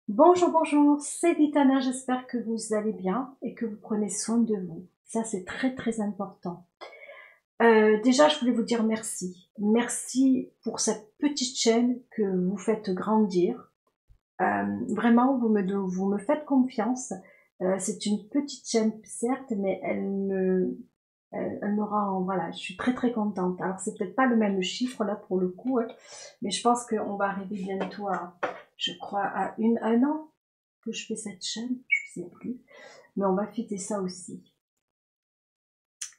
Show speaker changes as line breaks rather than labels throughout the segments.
Bonjour, bonjour, c'est Vitana, j'espère que vous allez bien et que vous prenez soin de vous. Ça, c'est très, très important. Déjà, je voulais vous dire merci. Merci pour cette petite chaîne que vous faites grandir. Vraiment, vous me faites confiance. C'est une petite chaîne, certes, mais elle me rend, voilà, je suis très, très contente. Alors, c'est peut-être pas le même chiffre, là, pour le coup, hein, mais je pense qu'on va arriver bientôt à, je crois, à un an que je fais cette chaîne, je sais plus, mais on va fêter ça aussi.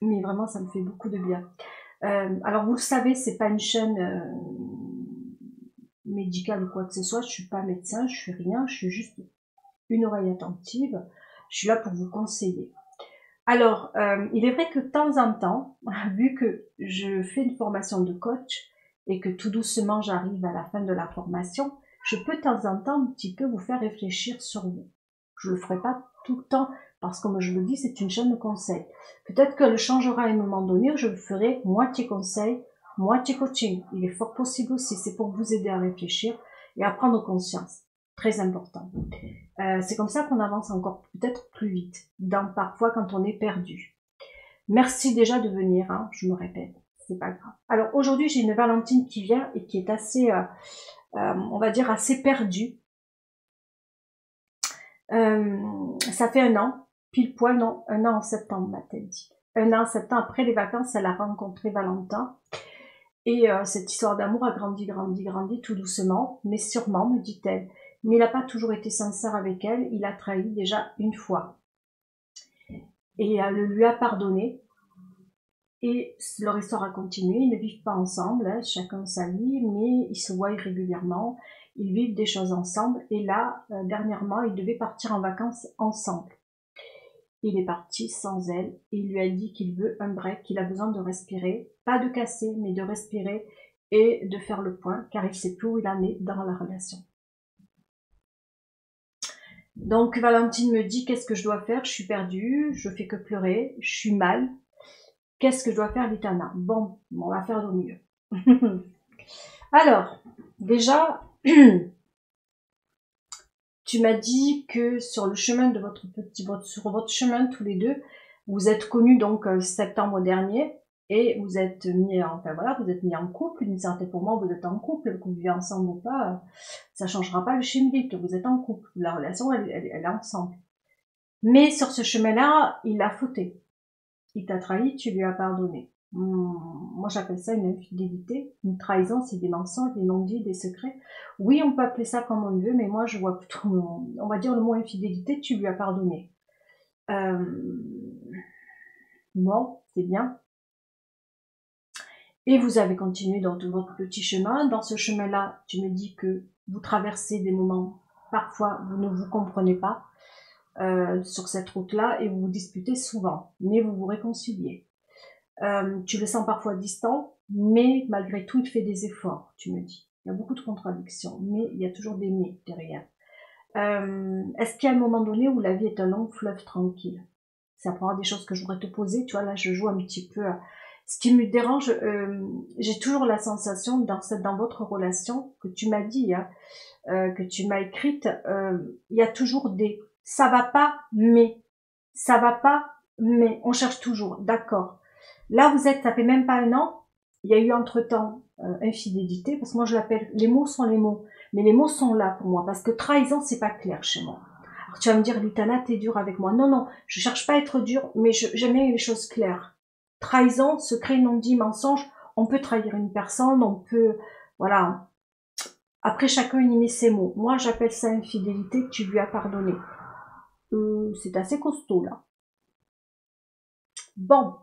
Mais vraiment, ça me fait beaucoup de bien. Alors vous le savez, c'est pas une chaîne médicale ou quoi que ce soit. Je suis pas médecin, je suis rien. Je suis juste une oreille attentive. Je suis là pour vous conseiller. Alors, il est vrai que de temps en temps, vu que je fais une formation de coach et que tout doucement j'arrive à la fin de la formation, je peux de temps en temps un petit peu vous faire réfléchir sur vous. Je le ferai pas tout le temps parce que comme je le dis, c'est une chaîne de conseil. Peut-être qu'elle changera à un moment donné, je le ferai moitié conseil, moitié coaching. Il est fort possible aussi, c'est pour vous aider à réfléchir et à prendre conscience. Très important. C'est comme ça qu'on avance encore peut-être plus vite, dans parfois quand on est perdu. Merci déjà de venir, hein, je me répète, c'est pas grave. Alors aujourd'hui j'ai une Valentine qui vient et qui est assez, on va dire assez perdue. Ça fait un an, pile poil, non, un an en septembre m'a-t-elle dit. Un an en septembre après les vacances, elle a rencontré Valentin. Et cette histoire d'amour a grandi, grandi, grandi tout doucement, mais sûrement, me dit-elle. Mais il n'a pas toujours été sincère avec elle, il a trahi déjà une fois. Et elle lui a pardonné. Et leur histoire a continué, ils ne vivent pas ensemble, hein, chacun sa vie, mais ils se voient régulièrement, ils vivent des choses ensemble. Et là, dernièrement, ils devaient partir en vacances ensemble. Il est parti sans elle et il lui a dit qu'il veut un break, qu'il a besoin de respirer, pas de casser, mais de respirer et de faire le point, car il sait plus où il en est dans la relation. Donc Valentine me dit qu'est-ce que je dois faire, je suis perdue, je fais que pleurer, je suis mal. Qu'est-ce que je dois faire, Litana? Bon, on va faire de mieux. Alors, déjà, tu m'as dit que sur le chemin de sur votre chemin tous les deux, vous êtes connus donc septembre dernier et vous êtes mis, enfin voilà, vous êtes mis en couple. D'une certaine pour moi, vous êtes en couple, que vous vivez ensemble ou pas, ça changera pas le schéma que vous êtes en couple. La relation, elle est ensemble. Mais sur ce chemin-là, il a fauté. Il t'a trahi, tu lui as pardonné. Moi, j'appelle ça une infidélité. Une trahison, c'est des mensonges, des non-dits, des secrets. Oui, on peut appeler ça comme on veut, mais moi, je vois plutôt, on va dire le mot infidélité, tu lui as pardonné. Bon, c'est bien. Et vous avez continué dans tout votre petit chemin. Dans ce chemin-là, tu me dis que vous traversez des moments, parfois, vous ne vous comprenez pas sur cette route-là et vous vous disputez souvent, mais vous vous réconciliez. Tu le sens parfois distant, mais malgré tout, il fait des efforts, tu me dis. Il y a beaucoup de contradictions, mais il y a toujours des mais derrière. Est-ce qu'il y a un moment donné où la vie est un long fleuve tranquille? C'est à propos des choses que je voudrais te poser. Tu vois, là, je joue un petit peu. Ce qui me dérange, j'ai toujours la sensation dans votre relation que tu m'as dit, hein, que tu m'as écrite, il y a toujours des ça va pas, mais ça va pas, mais on cherche toujours. D'accord. Là, vous êtes, ça fait même pas un an. Il y a eu entre-temps infidélité, parce que moi je l'appelle, les mots sont les mots, mais les mots sont là pour moi, parce que trahison, c'est pas clair chez moi. Alors tu vas me dire, Litana, t'es dur avec moi. Non, non, je cherche pas à être dur, mais j'aime bien les choses claires. Trahison, secret, non-dit, mensonge, on peut trahir une personne, on peut, voilà. Après, chacun y met ses mots. Moi, j'appelle ça infidélité que tu lui as pardonné. C'est assez costaud, là. Bon,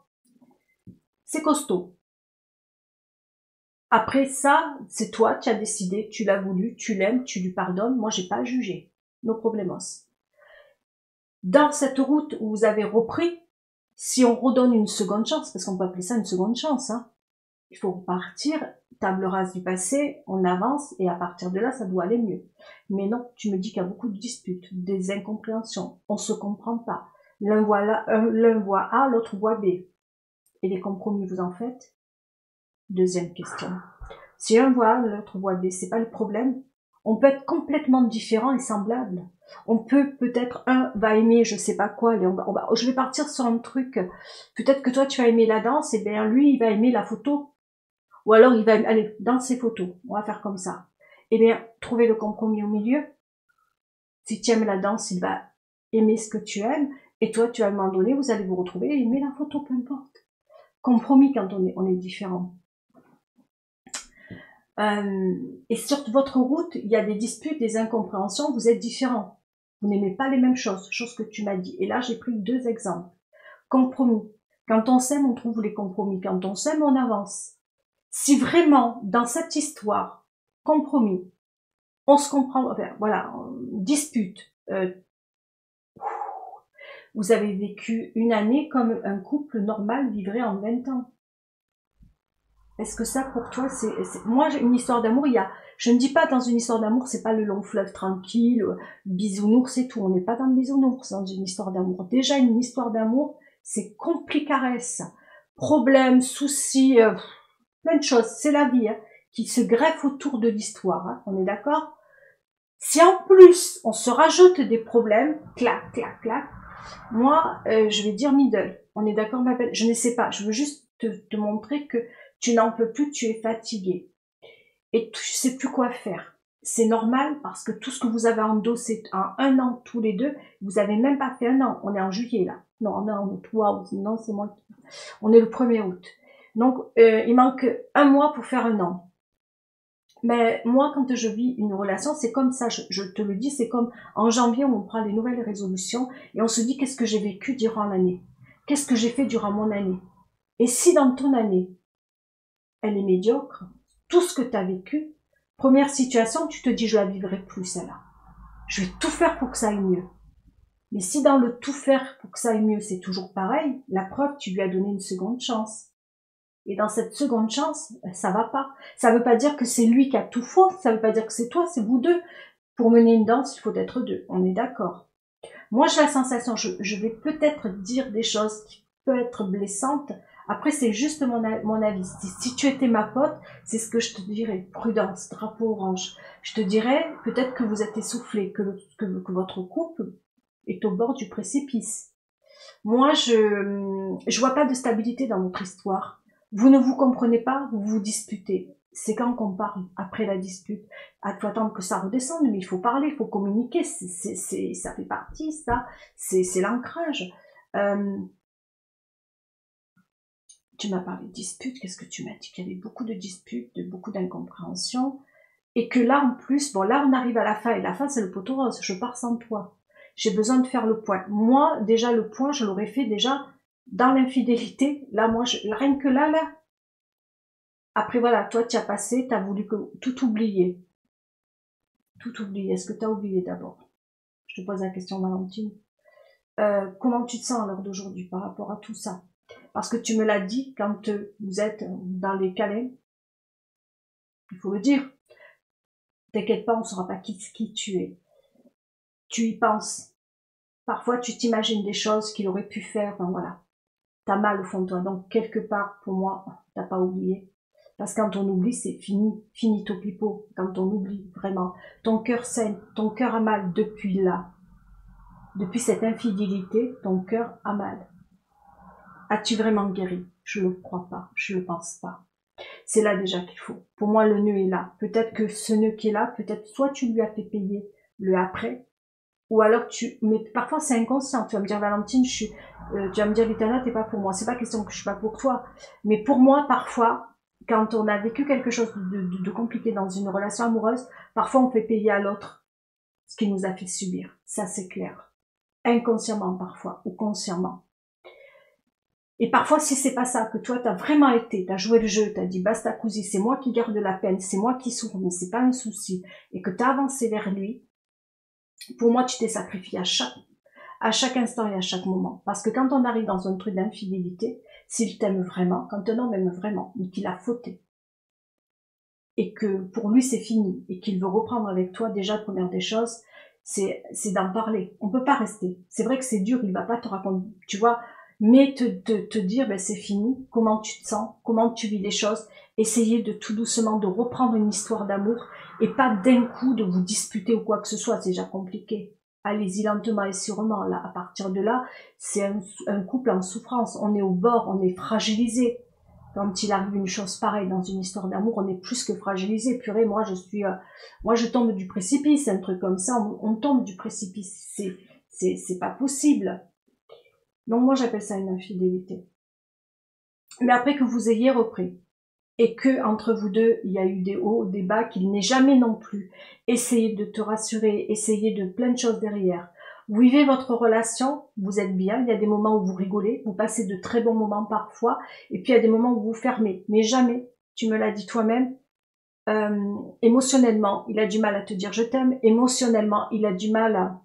c'est costaud. Après ça, c'est toi, tu as décidé, tu l'as voulu, tu l'aimes, tu lui pardonnes. Moi, j'ai pas à juger. Nos problemos. Dans cette route où vous avez repris, si on redonne une seconde chance, parce qu'on peut appeler ça une seconde chance, hein, il faut repartir, table rase du passé, on avance, et à partir de là, ça doit aller mieux. Mais non, tu me dis qu'il y a beaucoup de disputes, des incompréhensions, on se comprend pas. L'un voit A, l'autre voit B. Et les compromis, vous en faites? Deuxième question. Si un voit A, l'autre voit B, c'est pas le problème? On peut être complètement différent et semblable. On peut peut-être, un va aimer je sais pas quoi, allez, je vais partir sur un truc, peut-être que toi tu vas aimer la danse, et bien lui il va aimer la photo, ou alors il va aller dans ses photos, on va faire comme ça. Et bien, trouver le compromis au milieu. Si tu aimes la danse, il va aimer ce que tu aimes, et toi tu vas à un moment donné, vous allez vous retrouver et aimer la photo, peu importe. Compromis quand on est différent. Et sur votre route, il y a des disputes, des incompréhensions, vous êtes différents. Vous n'aimez pas les mêmes choses, chose que tu m'as dit. Et là, j'ai pris 2 exemples. Compromis. Quand on s'aime, on trouve les compromis. Quand on s'aime, on avance. Si vraiment, dans cette histoire, compromis, on se comprend, enfin, voilà, dispute, vous avez vécu une année comme un couple normal vivrait en 20 ans. Est-ce que ça, pour toi, c'est... Moi, j'ai une histoire d'amour, je ne dis pas dans une histoire d'amour, c'est pas le long fleuve tranquille, bisounours et tout. On n'est pas dans le bisounours dans une histoire d'amour. Déjà, une histoire d'amour, c'est complicaresse. Problèmes, soucis, plein de choses. C'est la vie, hein, qui se greffe autour de l'histoire. Hein. On est d'accord? Si en plus, on se rajoute des problèmes, clac, clac, clac, moi, je vais dire middle. On est d'accord, ma belle? Je ne sais pas. Je veux juste te montrer que tu n'en peux plus, tu es fatigué. Et tu sais plus quoi faire. C'est normal parce que tout ce que vous avez endossé en 1 an tous les deux, vous avez même pas fait 1 an. On est en juillet là. Non, non, wow, non, c'est moi qui... On est le 1er août. Donc, il manque 1 mois pour faire 1 an. Mais moi, quand je vis une relation, c'est comme ça, je te le dis, c'est comme en janvier où on prend les nouvelles résolutions et on se dit qu'est-ce que j'ai vécu durant l'année? Qu'est-ce que j'ai fait durant mon année? Et si dans ton année, elle est médiocre, tout ce que tu as vécu, première situation, tu te dis je la vivrai plus celle-là. Je vais tout faire pour que ça aille mieux. Mais si dans le tout faire pour que ça aille mieux, c'est toujours pareil, la preuve, tu lui as donné une seconde chance. Et dans cette seconde chance, ça va pas. Ça veut pas dire que c'est lui qui a tout faux, ça veut pas dire que c'est toi, c'est vous deux. Pour mener une danse, il faut être 2, on est d'accord. Moi, j'ai la sensation, je vais peut-être dire des choses qui peuvent être blessantes. Après, c'est juste mon avis. Si tu étais ma pote, c'est ce que je te dirais. Prudence, drapeau orange. Je te dirais peut-être que vous êtes essoufflé, que votre couple est au bord du précipice. Moi, je vois pas de stabilité dans votre histoire. Vous ne vous comprenez pas, vous vous disputez. C'est quand qu'on parle après la dispute. Il faut attendre que ça redescende, mais il faut parler, il faut communiquer. Ça fait partie, ça. C'est l'ancrage. Tu m'as parlé de disputes. Qu'est-ce que tu m'as dit? Qu'il y avait beaucoup de disputes, beaucoup d'incompréhensions. Et que là, en plus, bon, là, on arrive à la fin. Et la fin, c'est le poteau rose. Je pars sans toi. J'ai besoin de faire le point. Moi, déjà, le point, je l'aurais fait déjà dans l'infidélité. Là, moi, rien que là. Après, voilà, toi, tu as passé, tu as voulu tout oublier. Tout oublier. Est-ce que tu as oublié d'abord? Je te pose la question, Valentine. Comment tu te sens à l'heure d'aujourd'hui par rapport à tout ça? Parce que tu me l'as dit quand vous êtes dans les câlins. Il faut le dire. T'inquiète pas, on ne saura pas qui tu es. Tu y penses. Parfois, tu t'imagines des choses qu'il aurait pu faire. Enfin, voilà. T'as mal au fond de toi. Donc, quelque part, pour moi, t'as pas oublié. Parce que quand on oublie, c'est fini. Finito pipo. Quand on oublie, vraiment. Ton cœur saigne. Ton cœur a mal depuis là. Depuis cette infidélité, ton cœur a mal. As-tu vraiment guéri? Je ne le crois pas. Je ne le pense pas. C'est là déjà qu'il faut. Pour moi, le nœud est là. Peut-être que ce nœud qui est là, peut-être soit tu lui as fait payer le après, ou alors mais parfois c'est inconscient. Tu vas me dire, Valentine, tu vas me dire, Litana, t'es pas pour moi. C'est pas question que je suis pas pour toi. Mais pour moi, parfois, quand on a vécu quelque chose de compliqué dans une relation amoureuse, parfois on fait payer à l'autre ce qu'il nous a fait subir. Ça, c'est clair. Inconsciemment parfois, ou consciemment. Et parfois, si c'est pas ça, que toi, t'as vraiment été, t'as joué le jeu, t'as dit, basta cousi, c'est moi qui garde la peine, c'est moi qui souffre, mais c'est pas un souci, et que t'as avancé vers lui, pour moi, tu t'es sacrifié à chaque instant et à chaque moment. Parce que quand on arrive dans un truc d'infidélité, s'il t'aime vraiment, quand un homme aime vraiment, mais qu'il a fauté, et que pour lui c'est fini, et qu'il veut reprendre avec toi, déjà, première des choses, c'est d'en parler. On peut pas rester. C'est vrai que c'est dur, il va pas te raconter, tu vois, mais te dire, ben c'est fini, comment tu te sens, comment tu vis les choses, essayer de tout doucement de reprendre une histoire d'amour et pas d'un coup de vous disputer ou quoi que ce soit, c'est déjà compliqué. Allez-y lentement et sûrement, là, à partir de là, c'est un couple en souffrance, on est au bord, on est fragilisé. Quand il arrive une chose pareille dans une histoire d'amour, on est plus que fragilisé. Purée, moi je tombe du précipice, un truc comme ça, on tombe du précipice, c'est pas possible. Donc moi j'appelle ça une infidélité. Mais après que vous ayez repris, et que entre vous deux, il y a eu des hauts, des bas, qu'il n'est jamais non plus essayé de te rassurer, essayé de plein de choses derrière. Vous vivez votre relation, vous êtes bien, il y a des moments où vous rigolez, vous passez de très bons moments parfois, et puis il y a des moments où vous fermez, mais jamais, tu me l'as dit toi-même, émotionnellement, il a du mal à te dire je t'aime, émotionnellement, il a du mal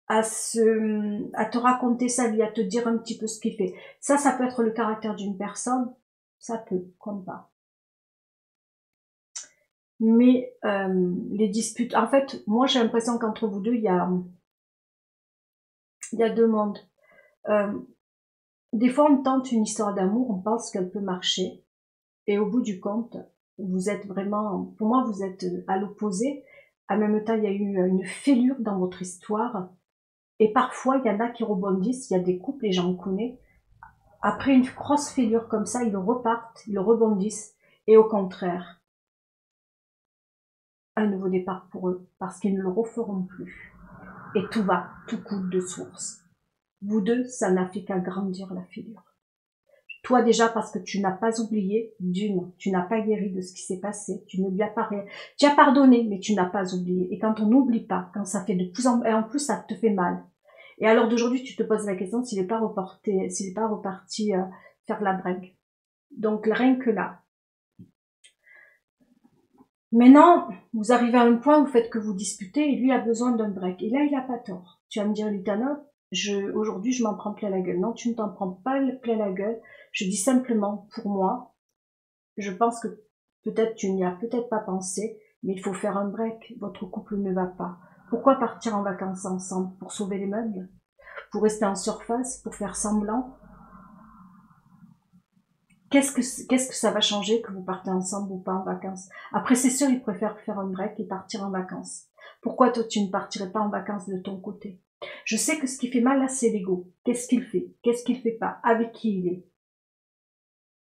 à te raconter sa vie, à te dire un petit peu ce qu'il fait. Ça peut être le caractère d'une personne, ça peut, comme pas. Mais les disputes, en fait, moi j'ai l'impression qu'entre vous deux, il y a deux mondes. Des fois, on tente une histoire d'amour, on pense qu'elle peut marcher, et au bout du compte, vous êtes vraiment, pour moi, vous êtes à l'opposé. En même temps, il y a eu une fêlure dans votre histoire, et parfois, il y en a qui rebondissent, il y a des couples, et j'en connais, après une grosse fêlure comme ça, ils repartent, ils rebondissent, et au contraire, un nouveau départ pour eux, parce qu'ils ne le referont plus. Et tout coule de source. Vous deux, ça n'a fait qu'agrandir la fêlure. Toi déjà parce que tu n'as pas oublié, tu n'as pas guéri de ce qui s'est passé, tu ne lui as pas, tu as pardonné, mais tu n'as pas oublié. Et quand on n'oublie pas, quand ça fait de plus en, et en plus ça te fait mal. Et alors d'aujourd'hui, tu te poses la question s'il n'est pas reparti faire la break. Donc rien que là. Maintenant, vous arrivez à un point, vous faites que vous disputez et lui a besoin d'un break. Et là, il a pas tort. Tu vas me dire, Litana, aujourd'hui, je m'en prends plein la gueule. Non, tu ne t'en prends pas plein la gueule. Je dis simplement, pour moi, je pense que peut-être tu n'y as peut-être pas pensé, mais il faut faire un break. Votre couple ne va pas. Pourquoi partir en vacances ensemble? Pour sauver les meubles? Pour rester en surface? Pour faire semblant? Qu'est-ce que ça va changer que vous partez ensemble ou pas en vacances? Après, c'est sûr, ils préfèrent faire un break et partir en vacances. Pourquoi toi, tu ne partirais pas en vacances de ton côté? Je sais que ce qui fait mal là, c'est l'ego. Qu'est-ce qu'il fait? Qu'est-ce qu'il fait pas? Avec qui il est?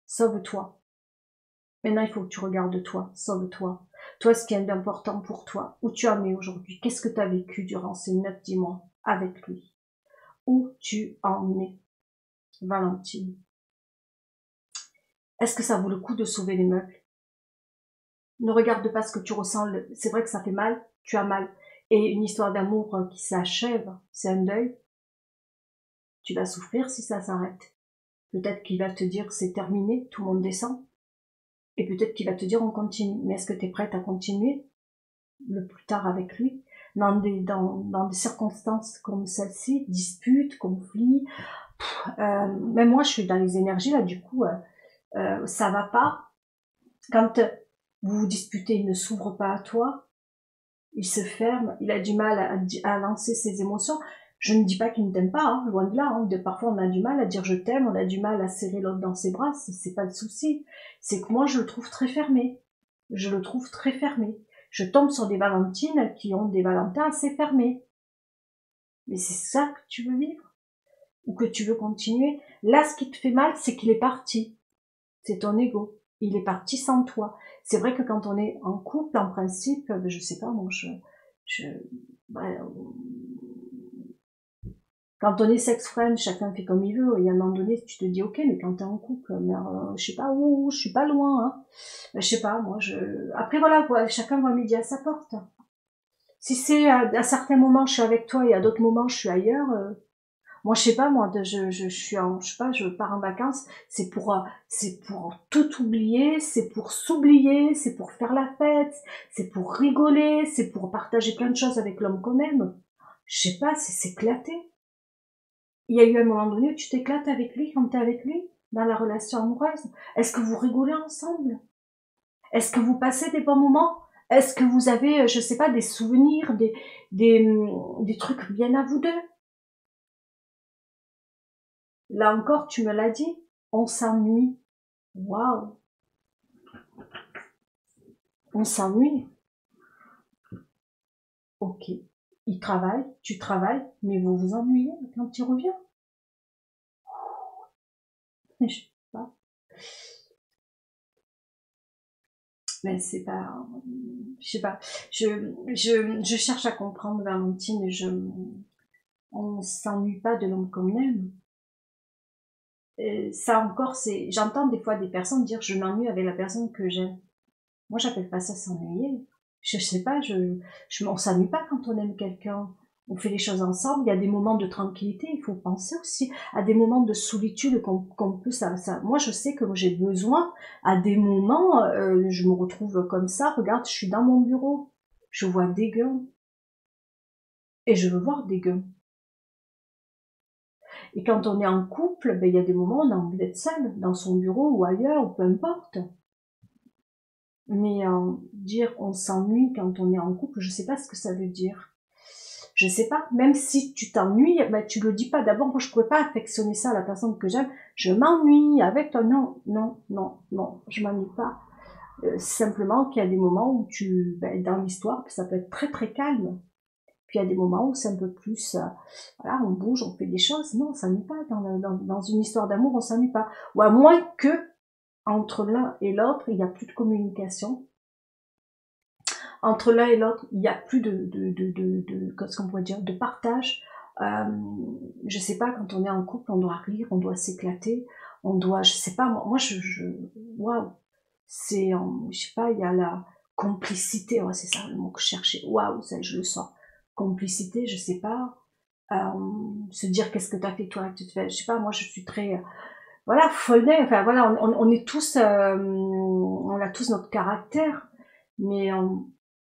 Sauve-toi. Maintenant, il faut que tu regardes toi. Sauve-toi. Toi, ce qui est important pour toi. Où tu en es aujourd'hui? Qu'est-ce que tu as vécu durant ces 9-10 mois avec lui? Où tu en es, Valentine? Est-ce que ça vaut le coup de sauver les meubles? Ne regarde pas ce que tu ressens, c'est vrai que ça fait mal, tu as mal. Et une histoire d'amour qui s'achève, c'est un deuil. Tu vas souffrir si ça s'arrête. Peut-être qu'il va te dire que c'est terminé, tout le monde descend. Et peut-être qu'il va te dire on continue. Mais est-ce que tu es prête à continuer le plus tard avec lui dans des circonstances comme celle-ci, disputes, conflits. Même moi, je suis dans les énergies là, du coup, ça va pas. Quand vous vous disputez, il ne s'ouvre pas à toi, il se ferme, il a du mal à lancer ses émotions. Je ne dis pas qu'il ne t'aime pas, hein, loin de là. Hein. Parfois, on a du mal à dire je t'aime, on a du mal à serrer l'autre dans ses bras, c'est pas le souci. C'est que moi, je le trouve très fermé. Je le trouve très fermé. Je tombe sur des Valentines qui ont des Valentins assez fermés. Mais c'est ça que tu veux vivre? Ou que tu veux continuer? Là, ce qui te fait mal, c'est qu'il est parti. C'est ton ego. Il est parti sans toi. C'est vrai que quand on est en couple, en principe, je sais pas, moi, ouais, quand on est sex-friend, chacun fait comme il veut, et à un moment donné, tu te dis, ok, mais quand t'es en couple, mais, je sais pas où, je suis pas loin, hein. Je sais pas, moi, après voilà, chacun voit midi à sa porte. Si c'est à certains moments, je suis avec toi, et à d'autres moments, je suis ailleurs, moi, je sais pas, moi, je suis je sais pas, je pars en vacances, c'est pour tout oublier, c'est pour s'oublier, c'est pour faire la fête, c'est pour rigoler, c'est pour partager plein de choses avec l'homme qu'on aime. Je sais pas, c'est s'éclater. Il y a eu un moment donné où tu t'éclates avec lui quand t'es avec lui, dans la relation amoureuse. Est-ce que vous rigolez ensemble? Est-ce que vous passez des bons moments? Est-ce que vous avez, je sais pas, des souvenirs, des trucs bien à vous deux? Là encore, tu me l'as dit, on s'ennuie. Waouh! On s'ennuie. Ok. Il travaille, tu travailles, mais vous vous ennuyez quand tu reviens. Je sais pas. Mais c'est pas, je sais pas. Je cherche à comprendre, Valentine. On s'ennuie pas de l'homme qu'on aime. Et ça encore, j'entends des fois des personnes dire je m'ennuie avec la personne que j'aime. Moi, j'appelle pas ça s'ennuyer. Je sais pas, on s'ennuie pas quand on aime quelqu'un. On fait les choses ensemble. Il y a des moments de tranquillité. Il faut penser aussi à des moments de solitude qu'on peut ça. Moi, je sais que j'ai besoin à des moments. Je me retrouve comme ça. Regarde, je suis dans mon bureau. Je vois des gars et je veux voir des gars. Et quand on est en couple, ben, il y a des moments où on a envie d'être seul, dans son bureau ou ailleurs, ou peu importe. Mais dire on s'ennuie quand on est en couple, je sais pas ce que ça veut dire. Je sais pas, même si tu t'ennuies, ben, tu le dis pas. D'abord, moi je pourrais pas affectionner ça à la personne que j'aime. Je m'ennuie avec toi. Non, non, non, non, je m'ennuie pas. Simplement qu'il y a des moments où dans l'histoire, ça peut être très très calme. Puis il y a des moments où c'est un peu plus, voilà, on bouge, on fait des choses. Non, on s'ennuie pas. Dans une histoire d'amour, on s'ennuie pas. Ou à moins que, entre l'un et l'autre, il n'y a plus de communication. Entre l'un et l'autre, il n'y a plus qu'est-ce qu'on pourrait dire, de partage. Euh, je sais pas, quand on est en couple, on doit rire, on doit s'éclater, on doit, je sais pas, waouh, je sais pas, il y a la complicité, ouais, c'est ça le mot que je cherchais, waouh, ça, je le sens. Complicité, je sais pas, se dire qu'est-ce que t'as fait toi, tu te fais, je sais pas, moi je suis très, voilà, Folnay, enfin voilà, on est tous, on a tous notre caractère, mais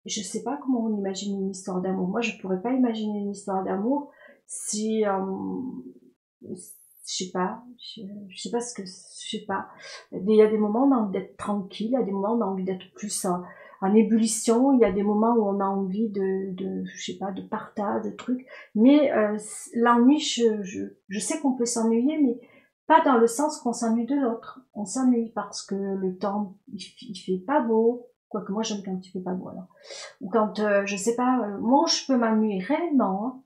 je sais pas comment on imagine une histoire d'amour. Moi, je pourrais pas imaginer une histoire d'amour si, je je sais pas ce que, je sais pas. Il y a des moments où on a envie d'être tranquille, il y a des moments où on a envie d'être plus en ébullition, il y a des moments où on a envie je sais pas, de partage, de trucs. Mais l'ennui, je sais qu'on peut s'ennuyer, mais pas dans le sens qu'on s'ennuie de l'autre. On s'ennuie parce que le temps, il fait pas beau. Quoique moi j'aime quand il fait pas beau alors. Ou quand, je sais pas, moi je peux m'ennuyer réellement. Hein.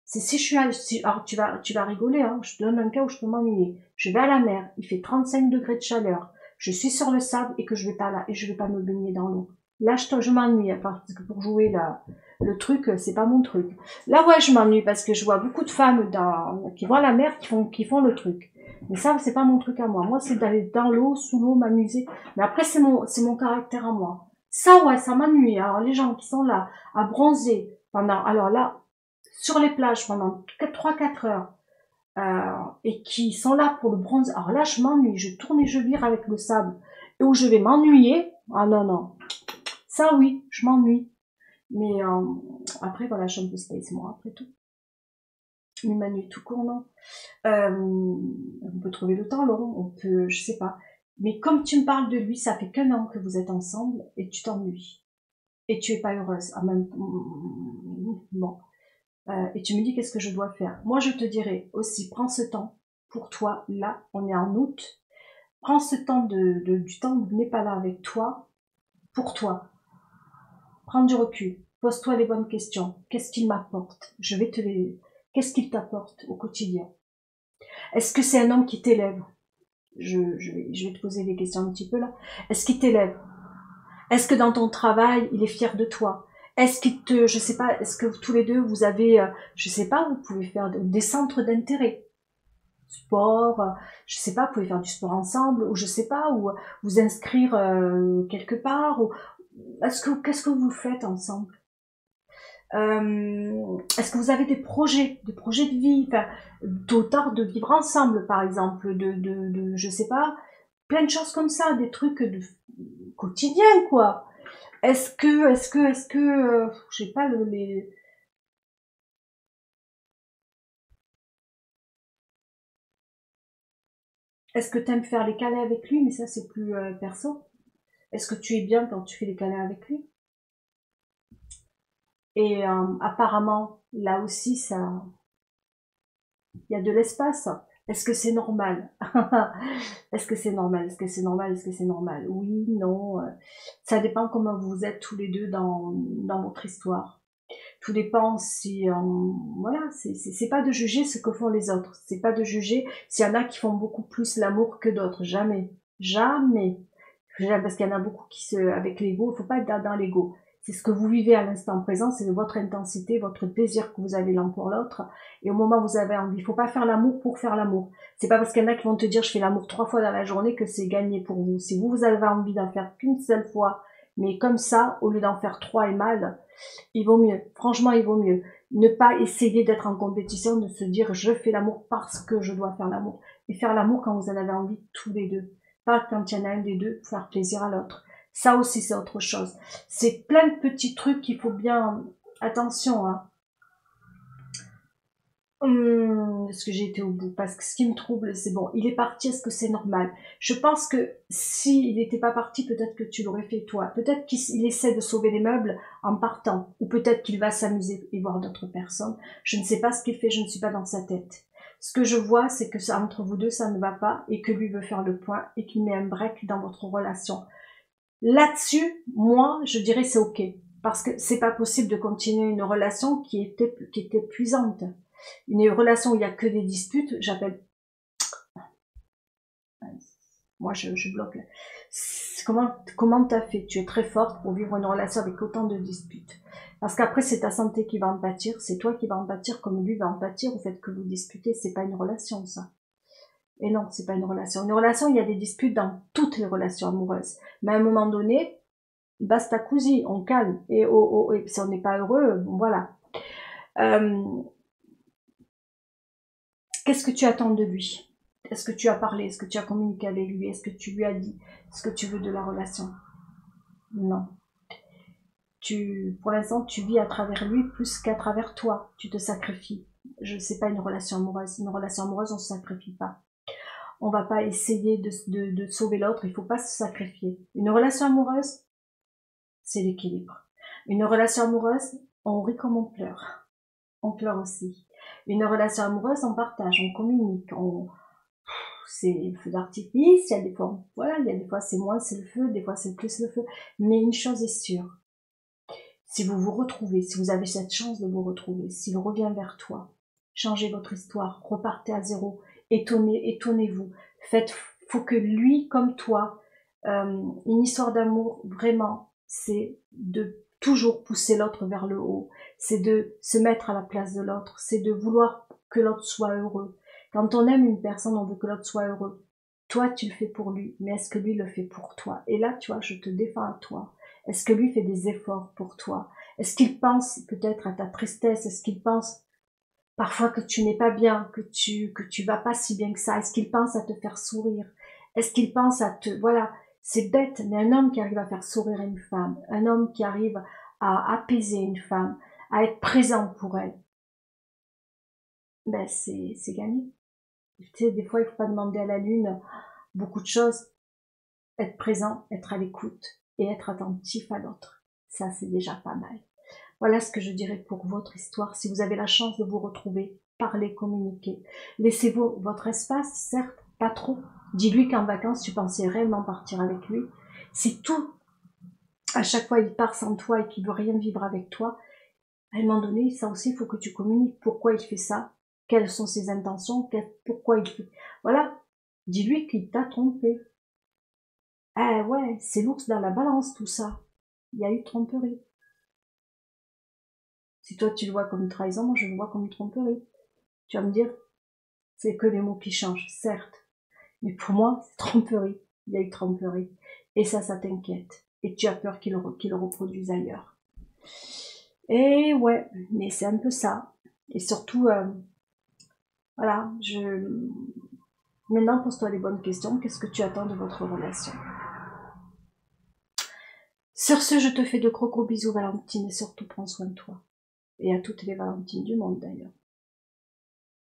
C'est si je suis alors tu vas rigoler, hein. Je te donne un cas où je peux m'ennuyer. Je vais à la mer, il fait 35 degrés de chaleur. Je suis sur le sable et que je vais pas là, et je vais pas me baigner dans l'eau. Là, je m'ennuie, parce que pour jouer le truc, c'est pas mon truc. Là, ouais, je m'ennuie parce que je vois beaucoup de femmes qui vont à la mer qui font le truc. Mais ça, c'est pas mon truc à moi. Moi, c'est d'aller dans l'eau, sous l'eau, m'amuser. Mais après, c'est mon caractère à moi. Ça, ouais, ça m'ennuie. Alors, les gens qui sont là, à bronzer alors là, sur les plages pendant 3-4 heures, et qui sont là pour le bronze, alors là, je m'ennuie. Je tourne et je vire avec le sable. Et où je vais m'ennuyer. Ah non, non. Ça, oui, je m'ennuie. Mais après, voilà, je suis un peu space, moi, après tout. Mais ma nuit tout court, non. On peut trouver le temps long, on peut, je sais pas. Mais comme tu me parles de lui, ça fait qu'un an que vous êtes ensemble et tu t'ennuies. Et tu es pas heureuse. Ah, même, bon. Et tu me dis qu'est-ce que je dois faire. Moi, je te dirais aussi, prends ce temps pour toi. Là, on est en août. Prends ce temps du temps où il n'est pas là avec toi, pour toi. Prends du recul. Pose-toi les bonnes questions. Qu'est-ce qu'il m'apporte? Qu'est-ce qu'il t'apporte au quotidien? Est-ce que c'est un homme qui t'élève? Je vais te poser des questions un petit peu là. Est-ce qu'il t'élève? Est-ce que dans ton travail, il est fier de toi? Est-ce qu'il te, je sais pas, est-ce que tous les deux vous avez, je sais pas, vous pouvez faire des centres d'intérêt, sport, je sais pas, vous pouvez faire du sport ensemble, ou je sais pas, ou vous inscrire quelque part, ou qu'est-ce que vous faites ensemble? Est-ce que vous avez des projets de vie, enfin, d'autant de vivre ensemble, par exemple, je sais pas, plein de choses comme ça, des trucs de quotidiens, quoi. Est-ce que, je sais pas, est-ce que t'aimes faire les câlins avec lui, mais ça c'est plus perso. Est-ce que tu es bien quand tu fais les câlins avec lui? Et apparemment, là aussi, il y a de l'espace. Est-ce que c'est normal? Est-ce que c'est normal? Est-ce que c'est normal? Est-ce que c'est normal? Oui, non. Ça dépend comment vous êtes tous les deux dans votre histoire. Tout dépend si, voilà, c'est pas de juger ce que font les autres. C'est pas de juger s'il y en a qui font beaucoup plus l'amour que d'autres. Jamais. Jamais. Parce qu'il y en a beaucoup avec l'ego, il faut pas être dans l'ego. C'est ce que vous vivez à l'instant présent, c'est votre intensité, votre plaisir que vous avez l'un pour l'autre. Et au moment où vous avez envie, il faut pas faire l'amour pour faire l'amour. C'est pas parce qu'il y en a qui vont te dire je fais l'amour 3 fois dans la journée que c'est gagné pour vous. Si vous avez envie d'en faire qu'une seule fois, mais comme ça, au lieu d'en faire 3 et mal, il vaut mieux. Franchement, il vaut mieux. Ne pas essayer d'être en compétition, de se dire je fais l'amour parce que je dois faire l'amour. Et faire l'amour quand vous en avez envie tous les deux. Pas quand il y en a un des deux pour faire plaisir à l'autre. Ça aussi, c'est autre chose. C'est plein de petits trucs qu'il faut bien... Attention, hein. Est-ce que j'ai été au bout? Parce que ce qui me trouble, c'est bon, il est parti, est-ce que c'est normal? Je pense que s'il n'était pas parti, peut-être que tu l'aurais fait toi. Peut-être qu'il essaie de sauver les meubles en partant. Ou peut-être qu'il va s'amuser et voir d'autres personnes. Je ne sais pas ce qu'il fait, je ne suis pas dans sa tête. Ce que je vois, c'est que ça, entre vous deux, ça ne va pas et que lui veut faire le point et qu'il met un break dans votre relation. Là-dessus, moi, je dirais c'est ok. Parce que c'est pas possible de continuer une relation qui était épuisante. Une relation où il n'y a que des disputes, j'appelle... Moi, je bloque. Comment t'as fait? Tu es très forte pour vivre une relation avec autant de disputes. Parce qu'après, c'est ta santé qui va en pâtir. C'est toi qui vas en pâtir comme lui va en pâtir au fait que vous disputez. C'est pas une relation, ça. Et non, c'est pas une relation. Une relation, il y a des disputes dans toutes les relations amoureuses. Mais à un moment donné, basta così, on calme. Et si on n'est pas heureux, bon, voilà. Qu'est-ce que tu attends de lui? Est-ce que tu as parlé? Est-ce que tu as communiqué avec lui? Est-ce que tu lui as dit ce que tu veux de la relation? Non. Pour l'instant, tu vis à travers lui plus qu'à travers toi. Tu te sacrifies. Je ne sais pas une relation amoureuse. Une relation amoureuse, on ne se sacrifie pas. On va pas essayer de sauver l'autre. Il faut pas se sacrifier. Une relation amoureuse, c'est l'équilibre. Une relation amoureuse, on rit comme on pleure. On pleure aussi. Une relation amoureuse, on partage, on communique, c'est le feu d'artifice, il y a des fois, voilà, il y a des fois c'est moins c'est le feu, des fois c'est plus le feu. Mais une chose est sûre, si vous vous retrouvez, si vous avez cette chance de vous retrouver, s'il revient vers toi, changez votre histoire, repartez à zéro, étonnez-vous. Faut que lui, comme toi, une histoire d'amour, vraiment, c'est de toujours pousser l'autre vers le haut, c'est de se mettre à la place de l'autre, c'est de vouloir que l'autre soit heureux. Quand on aime une personne, on veut que l'autre soit heureux. Toi, tu le fais pour lui, mais est-ce que lui le fait pour toi? Et là, tu vois, je te défends à toi. Est-ce que lui fait des efforts pour toi? Est-ce qu'il pense peut-être à ta tristesse? Est-ce qu'il pense parfois que tu n'es pas bien, que tu vas pas si bien que ça? Est-ce qu'il pense à te faire sourire? Est-ce qu'il pense à te... Voilà, c'est bête, mais un homme qui arrive à faire sourire une femme, un homme qui arrive à apaiser une femme, à être présent pour elle, ben c'est gagné. Tu sais, des fois, il faut pas demander à la lune beaucoup de choses. Être présent, être à l'écoute et être attentif à l'autre. Ça, c'est déjà pas mal. Voilà ce que je dirais pour votre histoire. Si vous avez la chance de vous retrouver, parlez, communiquez. Laissez-vous votre espace, certes, pas trop. Dis-lui qu'en vacances, tu pensais réellement partir avec lui. Si tout, à chaque fois, il part sans toi et qu'il veut rien vivre avec toi, à un moment donné, ça aussi, il faut que tu communiques. Pourquoi il fait ça? Quelles sont ses intentions? Pourquoi il fait... Voilà. Dis-lui qu'il t'a trompé. Ah ouais, c'est l'ours dans la balance tout ça. Il y a eu tromperie. Si toi tu le vois comme une trahison, moi je le vois comme une tromperie. Tu vas me dire, c'est que les mots qui changent, certes. Mais pour moi, c'est tromperie. Il y a eu tromperie. Et ça t'inquiète. Et tu as peur qu'il le reproduise ailleurs. Et ouais, mais c'est un peu ça. Et surtout, voilà, maintenant pose-toi les bonnes questions. Qu'est-ce que tu attends de votre relation? Sur ce, je te fais de gros bisous, Valentine, et surtout prends soin de toi. Et à toutes les Valentines du monde d'ailleurs.